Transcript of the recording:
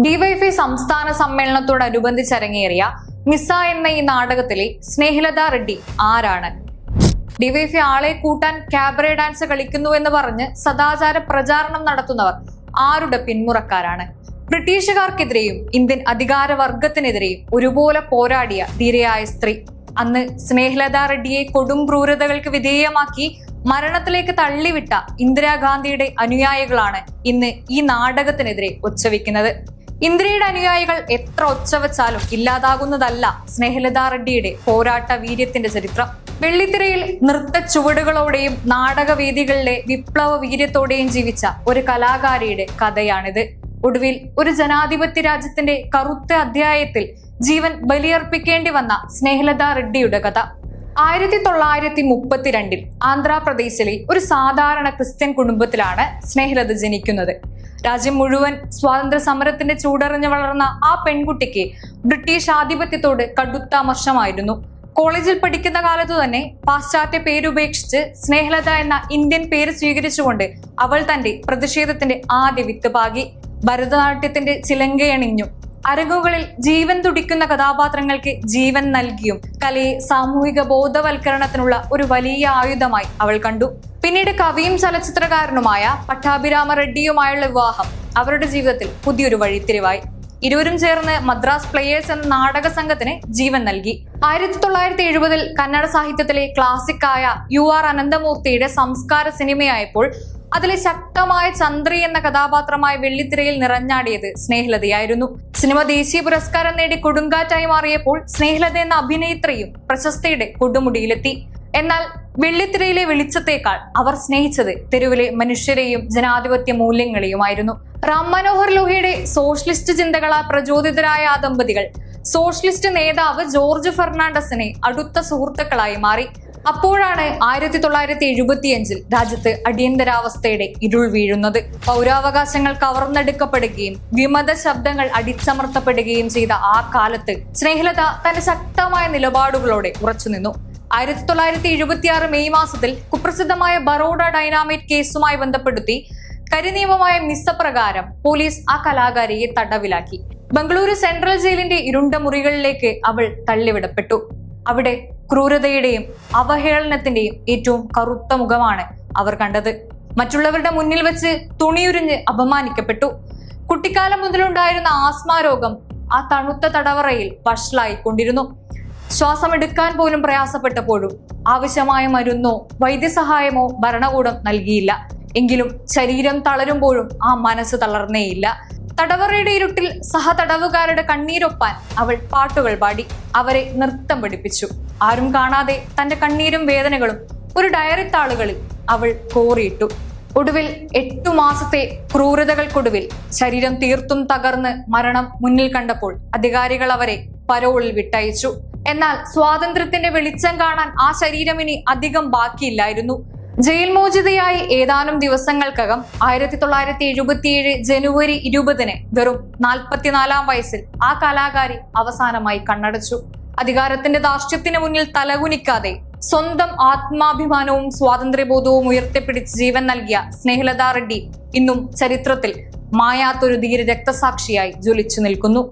DYFI സംസ്ഥാന സമ്മേളനത്തോടനുബന്ധിച്ച് അരങ്ങേറിയ മിസ എന്ന ഈ നാടകത്തിലെ സ്നേഹലത റെഡ്ഡി ആരാണ്? ഡിവൈഎഫ്ഐ ആളെ കൂട്ടാൻ കാബറെ ഡാൻസ് കളിക്കുന്നു എന്ന് പറഞ്ഞ് സദാചാര പ്രചാരണം നടത്തുന്നവർ ആരുടെ പിന്മുറക്കാരാണ്? ബ്രിട്ടീഷുകാർക്കെതിരെയും ഇന്ത്യൻ അധികാരവർഗത്തിനെതിരെയും ഒരുപോലെ പോരാടിയ ധീരയായ സ്ത്രീ. അന്ന് സ്നേഹലത റെഡ്ഡിയെ കൊടും ക്രൂരതകൾക്ക് വിധേയമാക്കി മരണത്തിലേക്ക് തള്ളിവിട്ട ഇന്ദിരാഗാന്ധിയുടെ അനുയായികളാണ് ഇന്ന് ഈ നാടകത്തിനെതിരെ ഒച്ചവെക്കുന്നത്. ഇന്ദിരയുടെ അനുയായികൾ എത്ര ഒച്ചവെച്ചാലും ഇല്ലാതാകുന്നതല്ല സ്നേഹലത റെഡ്ഡിയുടെ പോരാട്ട വീര്യത്തിന്റെ ചരിത്രം. വെള്ളിത്തിരയിൽ നൃത്ത ചുവടുകളോടെയും നാടകവേദികളിലെ വിപ്ലവ വീര്യത്തോടെയും ജീവിച്ച ഒരു കലാകാരിയുടെ കഥയാണിത്. ഒടുവിൽ ഒരു ജനാധിപത്യ രാജ്യത്തിന്റെ കറുത്ത അധ്യായത്തിൽ ജീവൻ ബലിയർപ്പിക്കേണ്ടി വന്ന സ്നേഹലത റെഡ്ഡിയുടെ കഥ. 1932 ആന്ധ്രാപ്രദേശിലെ ഒരു സാധാരണ ക്രിസ്ത്യൻ കുടുംബത്തിലാണ് സ്നേഹലത ജനിക്കുന്നത്. രാജ്യം മുഴുവൻ സ്വാതന്ത്ര്യ സമരത്തിന്റെ ചൂടറിഞ്ഞു വളർന്ന ആ പെൺകുട്ടിക്ക് ബ്രിട്ടീഷ് ആധിപത്യത്തോട് കടുത്ത അമർഷമായിരുന്നു. കോളേജിൽ പഠിക്കുന്ന കാലത്തു തന്നെ പാശ്ചാത്യ പേരുപേക്ഷിച്ച് സ്നേഹലത എന്ന ഇന്ത്യൻ പേര് സ്വീകരിച്ചുകൊണ്ട് അവൾ തന്റെ പ്രതിഷേധത്തിന്റെ ആദ്യ വിത്ത് പാകി. ഭരതനാട്യത്തിന്റെ ചിലങ്കയണിഞ്ഞു അരങ്ങുകളിൽ ജീവൻ തുടിക്കുന്ന കഥാപാത്രങ്ങൾക്ക് ജീവൻ നൽകിയും കലയെ സാമൂഹിക ബോധവൽക്കരണത്തിനുള്ള ഒരു വലിയ ആയുധമായി അവൾ കണ്ടു. പിന്നീട് കവിയും ചലച്ചിത്രകാരനുമായ പട്ടാഭിരാമ റെഡ്ഡിയുമായുള്ള വിവാഹം അവരുടെ ജീവിതത്തിൽ പുതിയൊരു വഴിത്തിരിവായി. ഇരുവരും ചേർന്ന് മദ്രാസ് പ്ലേയേഴ്സ് എന്ന നാടക സംഘത്തിന് ജീവൻ നൽകി. 1970 കന്നഡ സാഹിത്യത്തിലെ ക്ലാസിക്കായ UR അനന്തമൂർത്തിയുടെ സംസ്കാര സിനിമയായപ്പോൾ അതിലെ ശക്തമായ ചന്ദ്രി എന്ന കഥാപാത്രമായി വെള്ളിത്തിരയിൽ നിറഞ്ഞാടിയത് സ്നേഹലതയായിരുന്നു. സിനിമ ദേശീയ പുരസ്കാരം നേടി കൊടുങ്കാറ്റായി മാറിയപ്പോൾ സ്നേഹലത എന്ന അഭിനേത്രിയും പ്രശസ്തിയുടെ കൊടുമുടിയിലെത്തി. എന്നാൽ വെള്ളിത്തിരയിലെ വെളിച്ചത്തേക്കാൾ അവർ സ്നേഹിച്ചത് തെരുവിലെ മനുഷ്യരെയും ജനാധിപത്യ മൂല്യങ്ങളെയുമായിരുന്നു. റാം മനോഹർ ലോഹിയുടെ സോഷ്യലിസ്റ്റ് ചിന്തകളാൽ പ്രചോദിതരായ ആ ദമ്പതികൾ സോഷ്യലിസ്റ്റ് നേതാവ് ജോർജ് ഫെർണാണ്ടസിനെ അടുത്ത സുഹൃത്തുക്കളായി മാറി. അപ്പോഴാണ് 1975 രാജ്യത്ത് അടിയന്തരാവസ്ഥയുടെ ഇരുൾ വീഴുന്നത്. പൗരാവകാശങ്ങൾ കവർന്നെടുക്കപ്പെടുകയും വിമത ശബ്ദങ്ങൾ അടിച്ചമർത്തപ്പെടുകയും ചെയ്ത ആ കാലത്ത് സ്നേഹലത തന്റെ ശക്തമായ നിലപാടുകളോടെ ഉറച്ചുനിന്നു. 1976 മെയ് മാസത്തിൽ കുപ്രസിദ്ധമായ ബറോഡ ഡൈനാമൈറ്റ് കേസുമായി ബന്ധപ്പെടുത്തി കരിനിയമമായ മിസ പ്രകാരം പോലീസ് ആ കലാകാരിയെ തടവിലാക്കി. ബംഗളൂരു സെൻട്രൽ ജയിലിന്റെ ഇരുണ്ട മുറികളിലേക്ക് അവൾ തള്ളിവിടപ്പെട്ടു. അവിടെ ക്രൂരതയുടെയും അവഹേളനത്തിന്റെയും ഏറ്റവും കറുത്ത മുഖമാണ് അവർ കണ്ടത്. മറ്റുള്ളവരുടെ മുന്നിൽ വെച്ച് തുണിയുരിഞ്ഞ് അപമാനിക്കപ്പെട്ടു. കുട്ടിക്കാലം മുതലുണ്ടായിരുന്ന ആസ്മ രോഗം ആ തണുത്ത തടവറയിൽ വഷളായിക്കൊണ്ടിരുന്നു. ശ്വാസമെടുക്കാൻ പോലും പ്രയാസപ്പെട്ടപ്പോഴും ആവശ്യമായ മരുന്നോ വൈദ്യസഹായമോ ഭരണകൂടം നൽകിയില്ല. എങ്കിലും ശരീരം തളരുമ്പോഴും ആ മനസ്സ് തളർന്നേയില്ല. തടവറയുടെ ഇരുട്ടിൽ സഹതടവുകാരുടെ കണ്ണീരൊപ്പാൻ അവൾ പാട്ടുകൾ പാടി അവരെ നൃത്തം പഠിപ്പിച്ചു. ആരും കാണാതെ തന്റെ കണ്ണീരും വേദനകളും ഒരു ഡയറി താളുകളിൽ അവൾ കോറിയിട്ടു. ഒടുവിൽ 8 മാസത്തെ ക്രൂരതകൾക്കൊടുവിൽ ശരീരം തീർത്തും തകർന്ന് മരണം മുന്നിൽ കണ്ടപ്പോൾ അധികാരികൾ അവരെ പരോളിൽ വിട്ടയച്ചു. എന്നാൽ സ്വാതന്ത്ര്യത്തിന്റെ വെളിച്ചം കാണാൻ ആ ശരീരം ഇനി അധികം ബാക്കിയില്ലായിരുന്നു. ജയിൽ മോചിതയായി ഏതാനും ദിവസങ്ങൾക്കകം 1977 ജനുവരി 20 വെറും 44 വയസ്സിൽ ആ കലാകാരി അവസാനമായി കണ്ണടച്ചു. അധികാരത്തിന്റെ ധാർഷ്ട്യത്തിന് മുന്നിൽ തലകുനിക്കാതെ സ്വന്തം ആത്മാഭിമാനവും സ്വാതന്ത്ര്യബോധവും ഉയർത്തിപ്പിടിച്ച് ജീവൻ നൽകിയ സ്നേഹലത റെഡ്ഡി ഇന്നും ചരിത്രത്തിൽ മായാത്തൊരു ധീര രക്തസാക്ഷിയായി ജ്വലിച്ചു നിൽക്കുന്നു.